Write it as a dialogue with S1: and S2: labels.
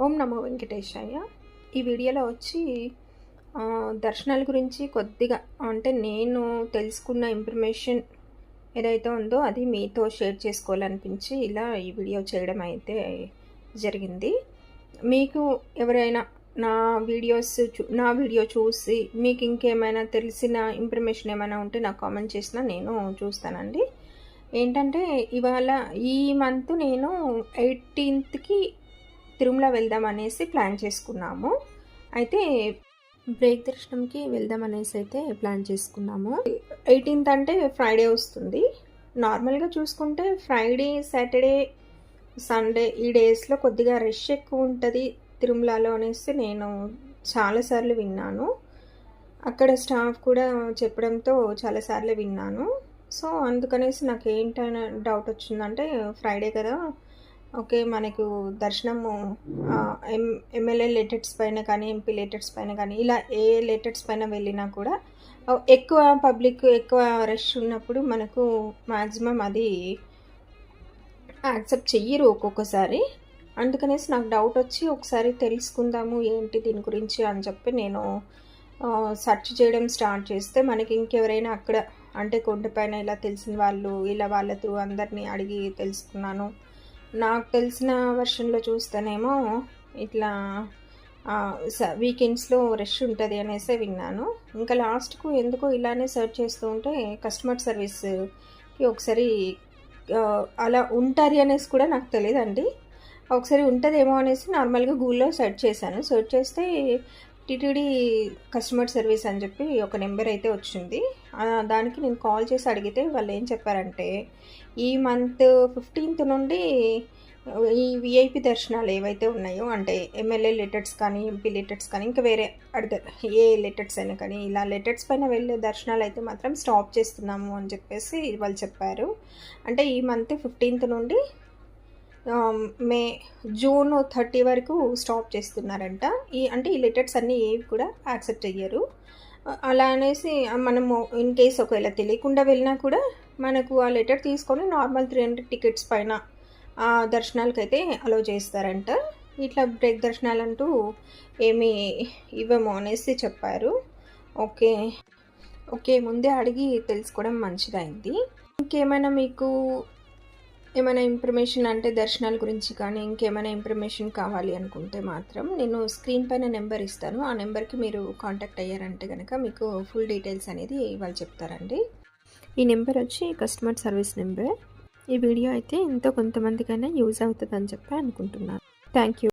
S1: ఓం నమో వెంకటేశాయ. ఈ వీడియోలో వచ్చి దర్శనాల గురించి కొద్దిగా అంటే నేను తెలుసుకున్న ఇన్ఫర్మేషన్ ఏదైతే ఉందో అది మీతో షేర్ చేసుకోవాలనిపించి ఇలా ఈ వీడియో చేయడం అయితే జరిగింది. మీకు ఎవరైనా నా వీడియో చూసి మీకు ఇంకేమైనా తెలిసిన ఇన్ఫర్మేషన్ ఏమైనా ఉంటే నాకు కామెంట్ చేసినా నేను చూస్తానండి. ఏంటంటే ఇవాళ ఈ మంత్ నేను 18కి తిరుమల వెళ్దాం అనేసి ప్లాన్ చేసుకున్నాము. అయితే బ్రేక్ దర్శనంకి వెళ్దాం అనేసి అయితే ప్లాన్ చేసుకున్నాము. 18th అంటే ఫ్రైడే వస్తుంది. నార్మల్గా చూసుకుంటే ఫ్రైడే, సాటర్డే, సండే ఈ డేస్లో కొద్దిగా రష్ ఎక్కువ ఉంటుంది తిరుమలలో అనేసి నేను చాలాసార్లు విన్నాను. అక్కడ స్టాఫ్ కూడా చెప్పడంతో చాలాసార్లు విన్నాను. సో అందుకనేసి నాకు ఏంటనే డౌట్ వచ్చిందంటే ఫ్రైడే కదా, ఓకే మనకు దర్శనము ఎమ్మెల్యే లెటర్స్ పైన కానీ, ఎంపీ లెటర్స్ పైన కానీ ఇలా ఏ లెటర్స్ పైన వెళ్ళినా కూడా ఎక్కువ పబ్లిక్ ఎక్కువ రష్ ఉన్నప్పుడు మనకు మ్యాక్సిమం అది యాక్సెప్ట్ చెయ్యరు ఒక్కొక్కసారి. అందుకనేసి నాకు డౌట్ వచ్చి ఒకసారి తెలుసుకుందాము ఏంటి దీని గురించి అని చెప్పి నేను సెర్చ్ చేయడం స్టార్ట్ చేస్తే మనకి ఇంకెవరైనా అక్కడ అంటే కొండపైన ఇలా తెలిసిన వాళ్ళు ఇలా వాళ్ళతో అందరినీ అడిగి తెలుసుకున్నాను. నాకు తెలిసిన వర్షన్లో చూస్తేనేమో ఇట్లా వీకెండ్స్లో రష్ ఉంటుంది అనేసి విన్నాను. ఇంకా లాస్ట్కు ఎందుకో ఇలానే సెర్చ్ చేస్తూ ఉంటే కస్టమర్ సర్వీస్కి ఒకసారి అలా ఉంటుంది అనేసి కూడా నాకు తెలియదండి. ఒకసారి ఉంటుందేమో అనేసి నార్మల్గా గూగుల్లో సెర్చ్ చేశాను. సెర్చ్ చేస్తే టీటీడీ కస్టమర్ సర్వీస్ అని చెప్పి ఒక నెంబర్ అయితే వచ్చింది. దానికి నేను కాల్ చేసి అడిగితే వాళ్ళు ఏం చెప్పారంటే ఈ మంత్ 15th నుండి ఈ విఐపి దర్శనాలు ఏవైతే ఉన్నాయో అంటే ఎమ్మెల్యే లెటర్స్ కానీ, ఎంపీ లెటర్స్ కానీ, ఇంకా వేరే ఏ లెటర్స్ అయినా కానీ ఇలా లెటర్స్ పైన వెళ్ళే దర్శనాలు అయితే మాత్రం స్టాప్ చేస్తున్నాము అని చెప్పేసి వాళ్ళు చెప్పారు. అంటే ఈ మంత్ 15th నుండి జూన్ 30 వరకు స్టాప్ చేస్తున్నారంట. అంటే ఈ లెటర్స్ అన్నీ ఏవి కూడా యాక్సెప్ట్ అయ్యారు. అలా అనేసి మనము ఇన్ కేస్ ఒకవేళ తెలియకుండా వెళ్ళినా కూడా మనకు ఆ లెటర్ తీసుకొని నార్మల్ 300 టికెట్స్ పైన ఆ దర్శనాలకైతే అలో చేస్తారంట. ఇట్లా బ్రేక్ దర్శనాలంటూ ఏమీ ఇవ్వము అనేసి చెప్పారు. ఓకే ముందే అడిగి తెలుసుకోవడం మంచిదైంది. ఇంకేమైనా మీకు ఏమైనా ఇన్ఫర్మేషన్ అంటే దర్శనాల గురించి కానీ ఇంకేమైనా ఇన్ఫర్మేషన్ కావాలి అనుకుంటే మాత్రం నేను స్క్రీన్ పైన నెంబర్ ఇస్తాను. ఆ నెంబర్కి మీరు కాంటాక్ట్ అయ్యారంటే కనుక మీకు ఫుల్ డీటెయిల్స్ అనేది వాళ్ళు చెప్తారండి. ఈ నెంబర్ వచ్చి కస్టమర్ సర్వీస్ నెంబర్. ఈ వీడియో అయితే ఎంతో కొంతమందికైనా యూజ్ అవుతుందని చెప్పి అనుకుంటున్నాను. Thank you.